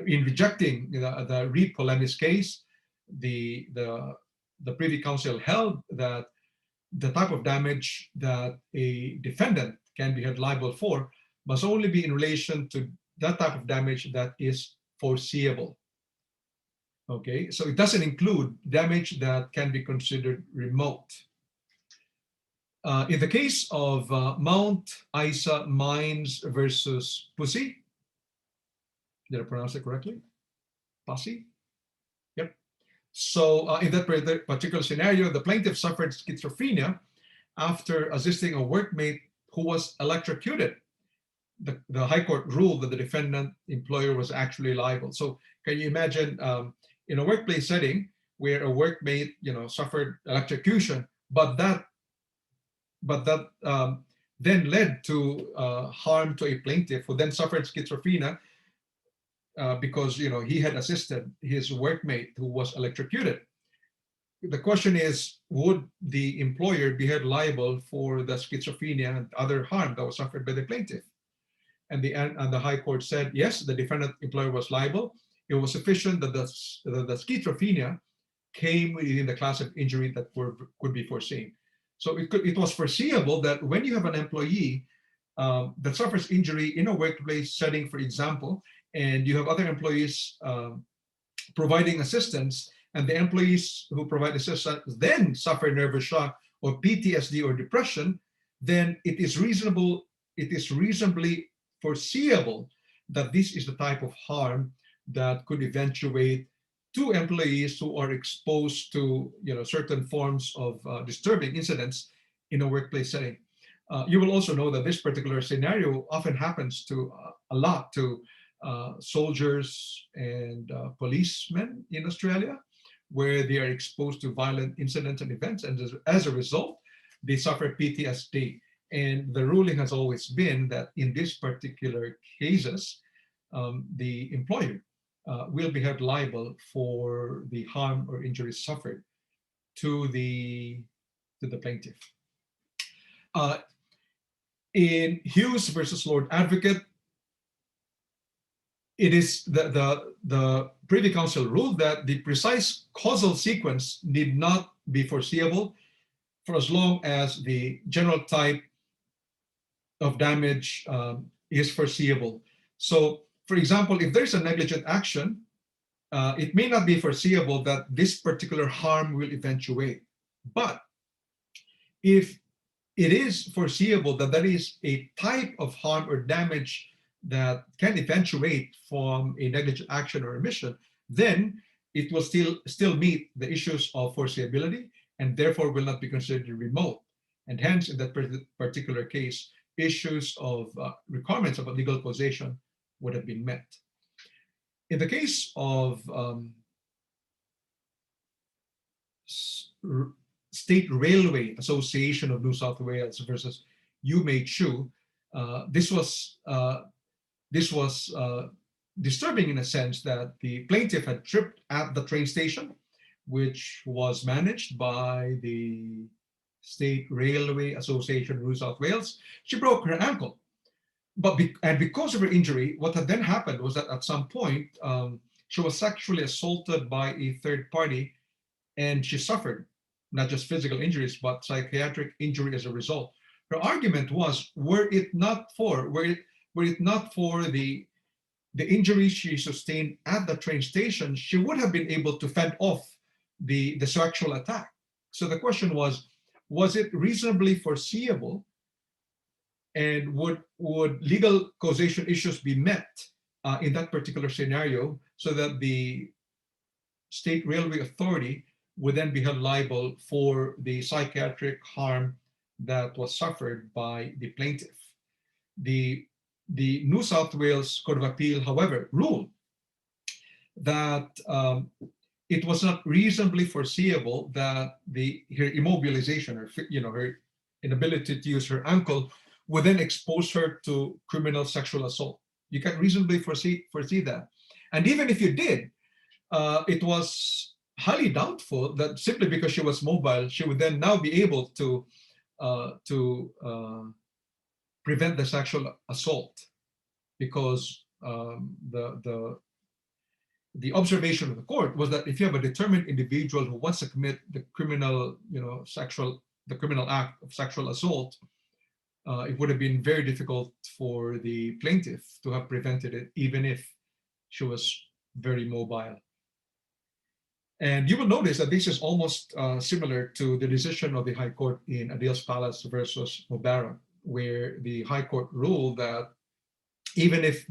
in rejecting the re polemis case, the Privy Council held that the type of damage that a defendant can be held liable for must only be in relation to that type of damage that is foreseeable. Okay, so it doesn't include damage that can be considered remote. In the case of Mount Isa Mines versus Pussy, did I pronounce it correctly? Pussy? Yep. So in that particular scenario, the plaintiff suffered schizophrenia after assisting a workmate who was electrocuted. The High Court ruled that the defendant employer was actually liable. So can you imagine in a workplace setting where a workmate, suffered electrocution, but that then led to harm to a plaintiff who then suffered schizophrenia because he had assisted his workmate who was electrocuted. The question is, would the employer be held liable for the schizophrenia and other harm that was suffered by the plaintiff? And the High Court said, yes, the defendant employer was liable. It was sufficient that the schizophrenia came within the class of injury that could be foreseen. So it was foreseeable that when you have an employee that suffers injury in a workplace setting, for example, and you have other employees providing assistance, and the employees who provide assistance then suffer nervous shock or PTSD or depression, then it is reasonably foreseeable that this is the type of harm that could eventuate to employees who are exposed to certain forms of disturbing incidents in a workplace setting. You will also know that this particular scenario often happens a lot to soldiers and policemen in Australia, where they are exposed to violent incidents and events, and as a result, they suffer PTSD. And the ruling has always been that in these particular cases, the employer will be held liable for the harm or injury suffered to the plaintiff. In Hughes versus Lord Advocate, it is the Privy Council ruled that the precise causal sequence need not be foreseeable for as long as the general type of damage is foreseeable. So, for example, if there's a negligent action, it may not be foreseeable that this particular harm will eventuate. But if it is foreseeable that there is a type of harm or damage that can eventuate from a negligent action or omission, then it will still meet the issues of foreseeability and therefore will not be considered remote. And hence, in that particular case, issues of requirements about legal causation would have been met. In the case of State Railway Association of New South Wales versus Yu Mei Chu, this was disturbing in a sense that the plaintiff had tripped at the train station, which was managed by the State Railway Association of New South Wales. She broke her ankle. And because of her injury, what had then happened was that at some point, she was sexually assaulted by a third party, and she suffered not just physical injuries, but psychiatric injury as a result. Her argument was, were it not for the injuries she sustained at the train station, she would have been able to fend off the sexual attack. So the question was it reasonably foreseeable, and would legal causation issues be met in that particular scenario, so that the State Railway Authority would then be held liable for the psychiatric harm that was suffered by the plaintiff. The New South Wales Court of Appeal, however, ruled that it was not reasonably foreseeable that her immobilization, or her inability to use her ankle, would then expose her to criminal sexual assault. You can reasonably foresee that. And even if you did, it was highly doubtful that simply because she was mobile, she would then now be able to prevent the sexual assault, because the observation of the court was that if you have a determined individual who wants to commit the criminal act of sexual assault, it would have been very difficult for the plaintiff to have prevented it, even if she was very mobile. And you will notice that this is almost similar to the decision of the High Court in Adil's Palace versus Mubarak, where the High Court ruled that even if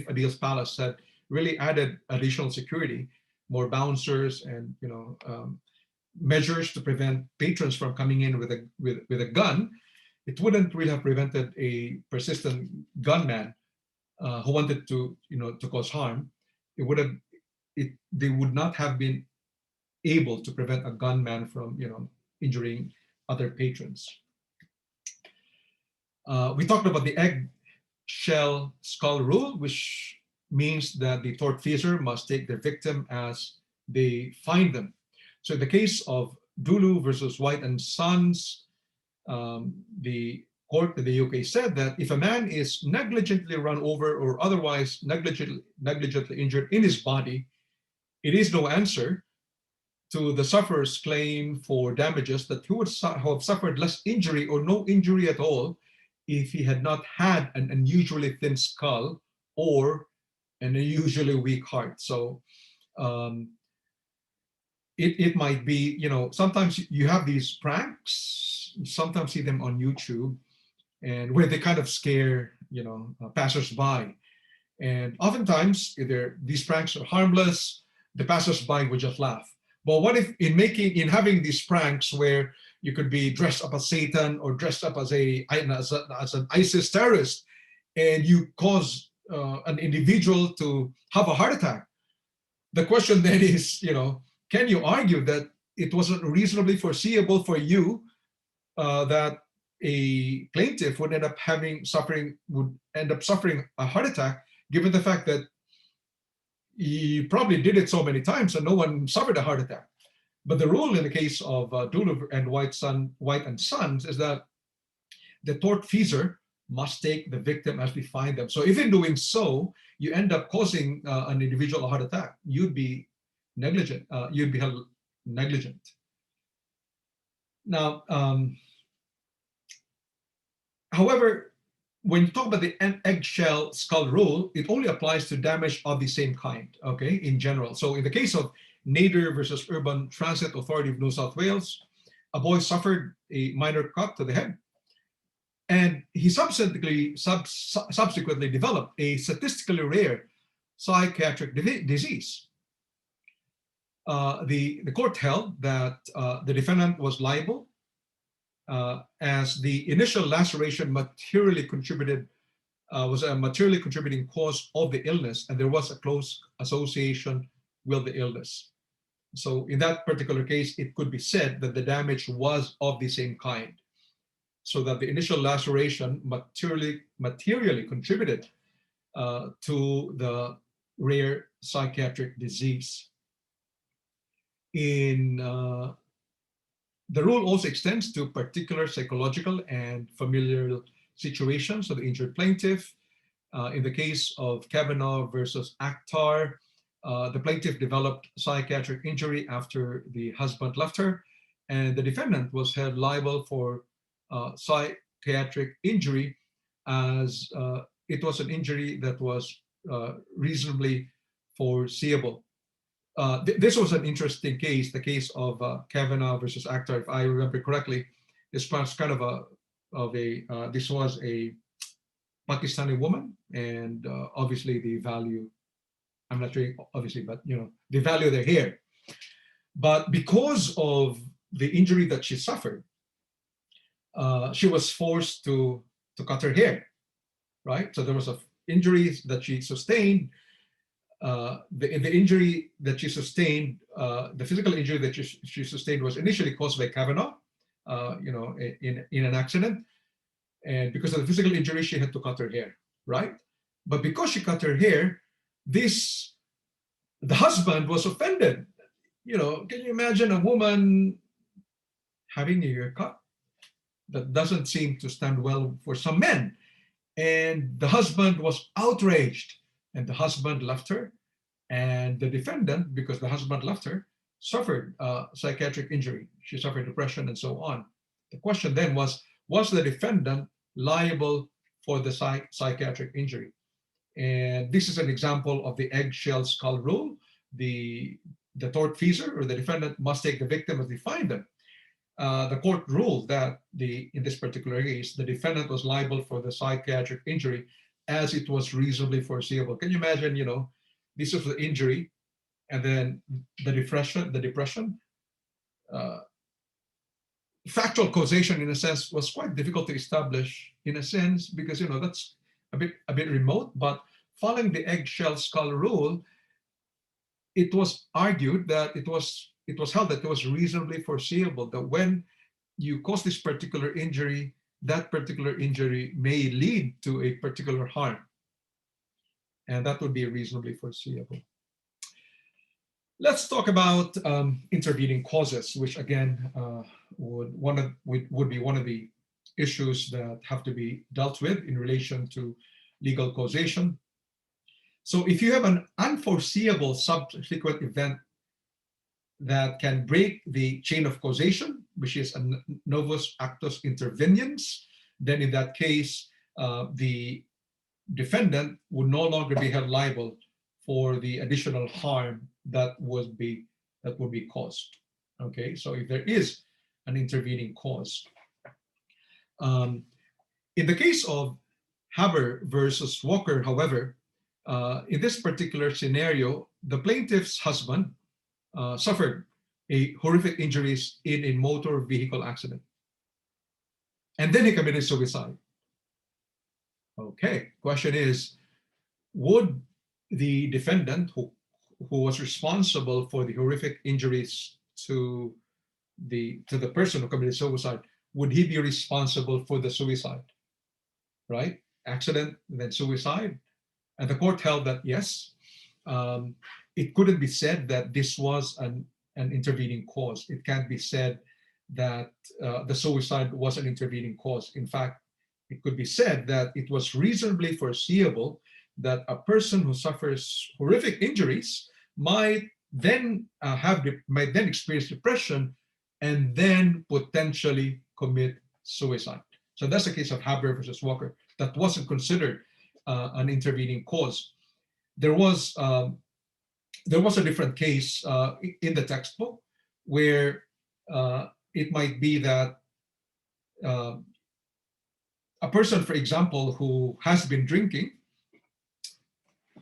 Adil's Palace had really added additional security, more bouncers, and measures to prevent patrons from coming in with a gun, it wouldn't really have prevented a persistent gunman who wanted to cause harm. They would not have been able to prevent a gunman from injuring other patrons. We talked about the eggshell skull rule, which means that the tortfeasor must take their victim as they find them. So in the case of Dulu versus White and Sons, the court in the UK said that if a man is negligently run over or otherwise negligently injured in his body, it is no answer to the sufferer's claim for damages that he would have suffered less injury or no injury at all if he had not had an unusually thin skull or an unusually weak heart. So it might be, sometimes you have these pranks, you sometimes see them on YouTube, and where they kind of scare, passers-by. And oftentimes, these pranks are harmless, the passers-by would just laugh. But what if in having these pranks where you could be dressed up as Satan or dressed up as an ISIS terrorist, and you cause an individual to have a heart attack? The question then is, can you argue that it wasn't reasonably foreseeable for you that a plaintiff would end up suffering a heart attack, given the fact that he probably did it so many times and no one suffered a heart attack? But the rule in the case of Dulu and White and Sons is that the tortfeasor must take the victim as we find them. So if in doing so, you end up causing an individual a heart attack, you'd be negligent. You'd be held negligent. Now, however, when you talk about the eggshell skull rule, it only applies to damage of the same kind, okay, in general. So in the case of Nader versus Urban Transit Authority of New South Wales, a boy suffered a minor cut to the head, and he subsequently developed a statistically rare psychiatric disease. The court held that the defendant was liable as the initial laceration was a materially contributing cause of the illness, and there was a close association with the illness. So in that particular case, it could be said that the damage was of the same kind, so that the initial laceration materially contributed to the rare psychiatric disease. The rule also extends to particular psychological and familial situations of the injured plaintiff. In the case of Kavanaugh versus Akhtar, the plaintiff developed psychiatric injury after the husband left her, and the defendant was held liable for psychiatric injury as it was an injury that was reasonably foreseeable. This was an interesting case, the case of Kavanaugh versus Akhtar, if I remember correctly. This was kind of this was a Pakistani woman, and obviously the value, I'm not sure obviously, but they value their hair. But because of the injury that she suffered, she was forced to cut her hair, right? So there was injuries that she sustained. The injury that she sustained, the physical injury that she sustained was initially caused by Kavanaugh, in an accident. And because of the physical injury, she had to cut her hair, right? But because she cut her hair, the husband was offended. Can you imagine a woman having a haircut? That doesn't seem to stand well for some men. And the husband was outraged, and the husband left her. And the defendant, because the husband left her, suffered psychiatric injury. She suffered depression and so on. The question then was the defendant liable for the psychiatric injury? And this is an example of the eggshell skull rule. The tortfeasor or the defendant must take the victim as they find them. The court ruled that in this particular case, the defendant was liable for the psychiatric injury as it was reasonably foreseeable. Can you imagine, this was the injury, and then the depression. Factual causation, in a sense, was quite difficult to establish, in a sense, because that's a bit remote. But following the eggshell skull rule, it was argued that it was held that it was reasonably foreseeable that when you cause this particular injury, that particular injury may lead to a particular harm, and that would be reasonably foreseeable. Let's talk about intervening causes, which again would be one of the issues that have to be dealt with in relation to legal causation. So if you have an unforeseeable subsequent event that can break the chain of causation, which is a novus actus interveniens, then in that case, the defendant would no longer be held liable for the additional harm that would be caused. Okay, so if there is an intervening cause. In the case of Haber versus Walker, however, in this particular scenario, the plaintiff's husband suffered horrific injuries in a motor vehicle accident, and then he committed suicide. Okay, question is, would the defendant who was responsible for the horrific injuries to the person who committed suicide, would he be responsible for the suicide? Right? Accident, then suicide. And the court held that yes, it couldn't be said that this was an intervening cause. It can't be said that the suicide was an intervening cause. In fact, it could be said that it was reasonably foreseeable that a person who suffers horrific injuries might then experience depression and then potentially commit suicide. So that's the case of Haber versus Walker. That wasn't considered an intervening cause. There was a different case in the textbook where it might be that a person, for example, who has been drinking,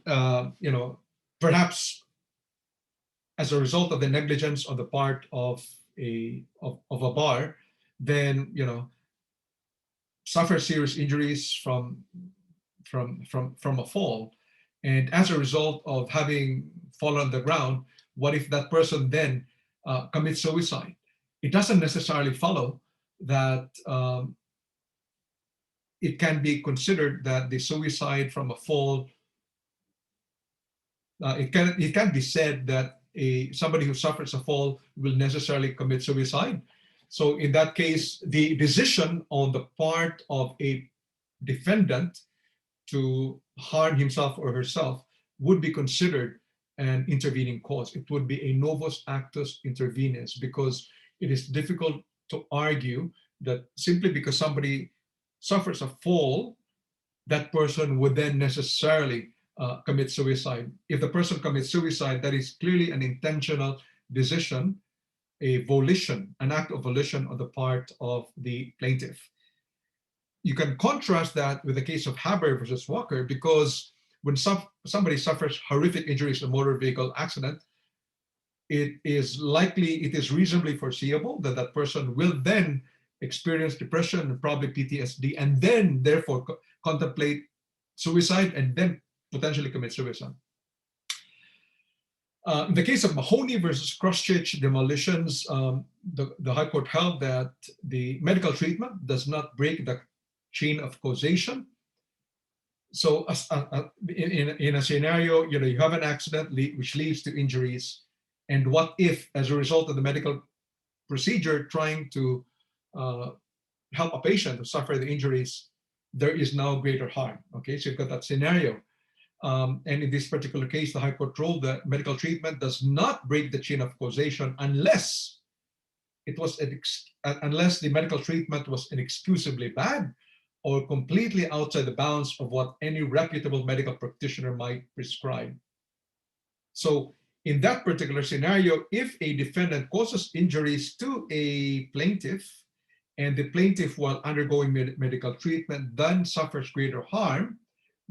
perhaps as a result of the negligence on the part of a bar, then suffer serious injuries from a fall, and as a result of having fallen on the ground, what if that person then commits suicide? It doesn't necessarily follow that it can be considered that the suicide from a fall It can't be said that somebody who suffers a fall will necessarily commit suicide. So in that case, the decision on the part of a defendant to harm himself or herself would be considered an intervening cause. It would be a novus actus intervenens, because it is difficult to argue that simply because somebody suffers a fall, that person would then necessarily commit suicide. If the person commits suicide, that is clearly an intentional decision, a volition, an act of volition on the part of the plaintiff. You can contrast that with the case of Haber versus Walker, because when somebody suffers horrific injuries in a motor vehicle accident, it is reasonably foreseeable that that person will then experience depression and probably PTSD, and then therefore contemplate suicide and then potentially commit suicide. In the case of Mahoney versus Crosschich demolitions, the High Court held that the medical treatment does not break the chain of causation. So in a scenario, you have an accident which leads to injuries, and what if, as a result of the medical procedure trying to help a patient who suffer the injuries, there is now greater harm. Okay, so you've got that scenario. And in this particular case, the High Court ruled that medical treatment does not break the chain of causation unless the medical treatment was inexcusably bad or completely outside the bounds of what any reputable medical practitioner might prescribe. So in that particular scenario, if a defendant causes injuries to a plaintiff, and the plaintiff, while undergoing medical treatment, then suffers greater harm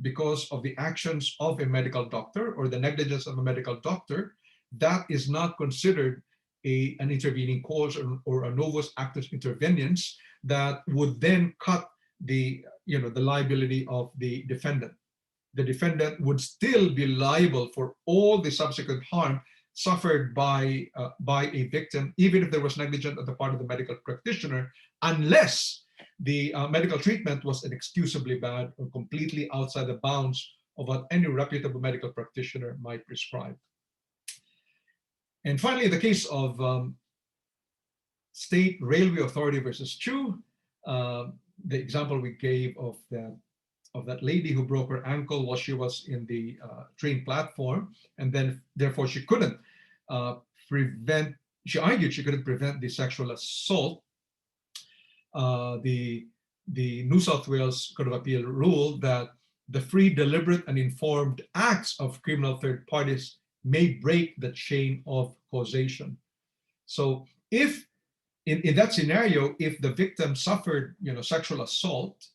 because of the actions of a medical doctor or the negligence of a medical doctor, that is not considered an intervening cause or a novus actus interveniens that would then cut the liability of the defendant. The defendant would still be liable for all the subsequent harm suffered by a victim, even if there was negligence on the part of the medical practitioner, unless the medical treatment was inexcusably bad or completely outside the bounds of what any reputable medical practitioner might prescribe. And finally, the case of State Railway Authority versus Chu, the example we gave of that lady who broke her ankle while she was in the train platform, and then therefore she couldn't she argued she couldn't prevent the sexual assault. The New South Wales Court of Appeal ruled that the free, deliberate, and informed acts of criminal third parties may break the chain of causation. So if in that scenario, if the victim suffered sexual assault,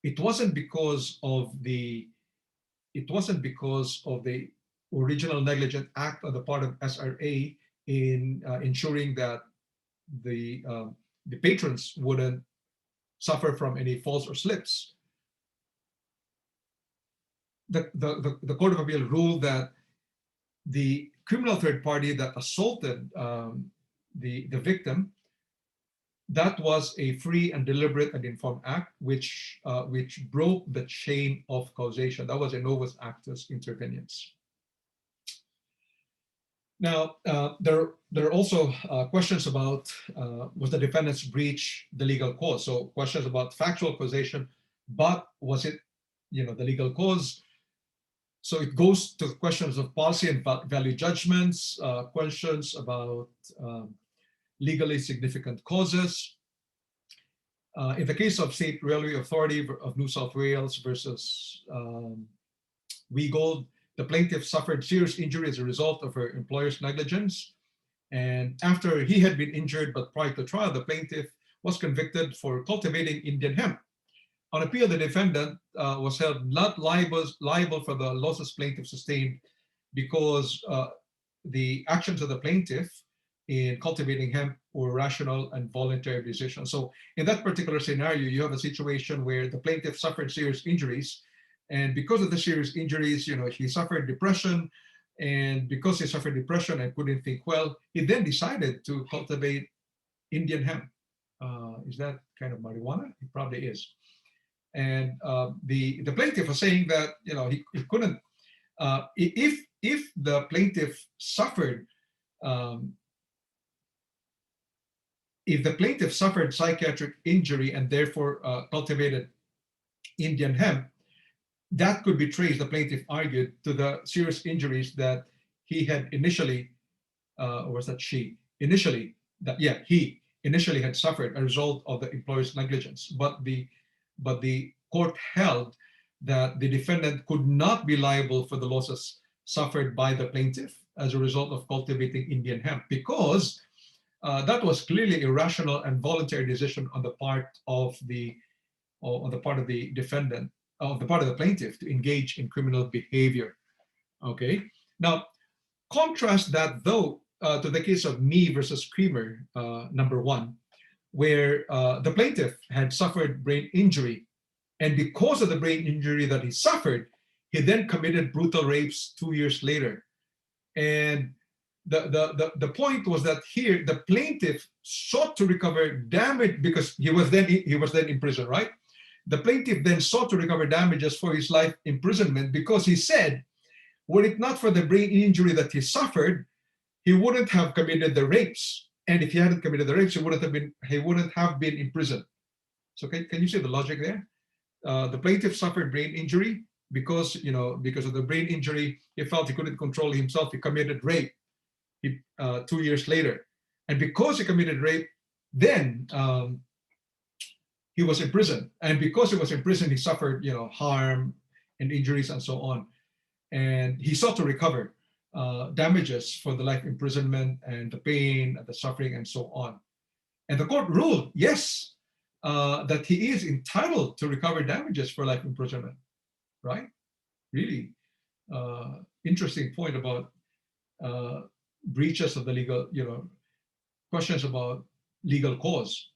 it wasn't because of the original negligent act on the part of SRA in ensuring that the patrons wouldn't suffer from any falls or slips. The Court of Appeal ruled that the criminal third party that assaulted the victim, that was a free and deliberate and informed act which broke the chain of causation. That was a novus actus interveniens. Now, there are also questions about was the defendant's breach the legal cause? So questions about factual causation, but was it the legal cause? So it goes to questions of policy and value judgments, questions about legally significant causes. In the case of State Railway Authority of New South Wales versus Weagold, the plaintiff suffered serious injury as a result of her employer's negligence. And after he had been injured, but prior to trial, the plaintiff was convicted for cultivating Indian hemp. On appeal, the defendant was held not liable for the losses plaintiff sustained because the actions of the plaintiff in cultivating hemp were rational and voluntary decisions. So in that particular scenario, you have a situation where the plaintiff suffered serious injuries, and because of the serious injuries, he suffered depression, and because he suffered depression and couldn't think well, he then decided to cultivate Indian hemp. Is that kind of marijuana? It probably is. And the plaintiff was saying that he couldn't if the plaintiff suffered psychiatric injury and therefore cultivated Indian hemp, that could be traced, the plaintiff argued, to the serious injuries that he had initially, or was that she? Initially, he initially had suffered a result of the employer's negligence. But the court held that the defendant could not be liable for the losses suffered by the plaintiff as a result of cultivating Indian hemp, because that was clearly irrational and voluntary decision on the part of the defendant, on the part of the plaintiff, to engage in criminal behavior. Okay. Now, contrast that though to the case of Me versus Creamer, number 1, where the plaintiff had suffered brain injury, and because of the brain injury that he suffered, he then committed brutal rapes 2 years later. And the point was that here the plaintiff sought to recover damage because he was then in prison, right? The plaintiff then sought to recover damages for his life imprisonment because he said, were it not for the brain injury that he suffered, he wouldn't have committed the rapes. And if he hadn't committed the rapes, he wouldn't have been in prison. So can you see the logic there? The plaintiff suffered brain injury because of the brain injury, he felt he couldn't control himself. He committed rape 2 years later. And because he committed rape, then he was in prison. And because he was in prison, he suffered harm and injuries and so on. And he sought to recover damages for the life imprisonment and the pain and the suffering and so on. And the court ruled, yes, that he is entitled to recover damages for life imprisonment, right? Really interesting point about breaches of the legal, questions about legal cause.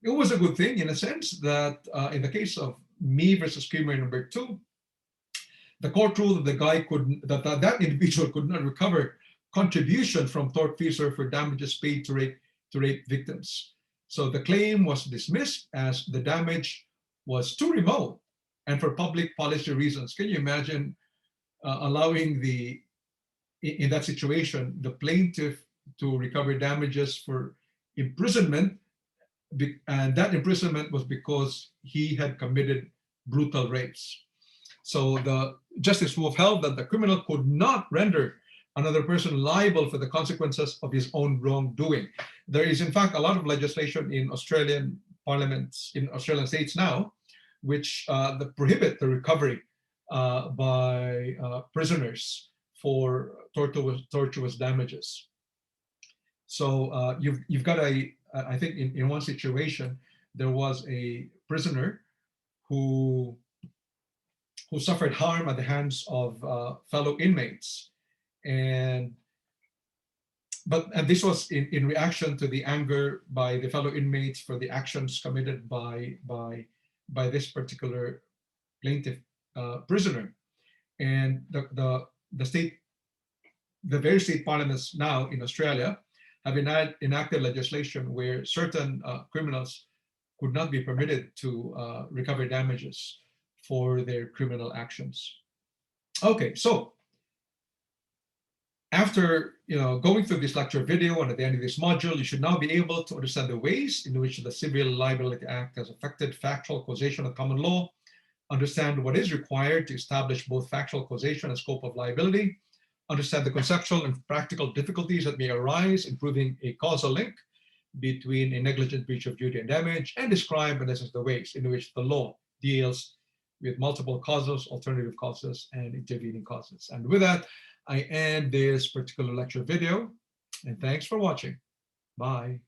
It was a good thing in a sense that in the case of Me versus Creamer number 2, the court ruled that the guy that individual could not recover contribution from tortfeasor for damages paid to rape victims. So the claim was dismissed as the damage was too remote and for public policy reasons. Can you imagine allowing in that situation, the plaintiff to recover damages for imprisonment, and that imprisonment was because he had committed brutal rapes. So the Justice Wolf held that the criminal could not render another person liable for the consequences of his own wrongdoing. There is, in fact, a lot of legislation in Australian parliaments, in Australian states now, which prohibit the recovery by prisoners for tortuous damages. So you've got I think in one situation, there was a prisoner who suffered harm at the hands of fellow inmates. And this was in reaction to the anger by the fellow inmates for the actions committed by this particular plaintiff prisoner. And the various state parliaments now in Australia have enacted legislation where certain criminals could not be permitted to recover damages for their criminal actions. Okay, so after going through this lecture video and at the end of this module, you should now be able to understand the ways in which the Civil Liability Act has affected factual causation of common law, understand what is required to establish both factual causation and scope of liability, understand the conceptual and practical difficulties that may arise in proving a causal link between a negligent breach of duty and damage, and describe and assess the ways in which the law deals with multiple causes, alternative causes, and intervening causes. And with that, I end this particular lecture video, and thanks for watching. Bye.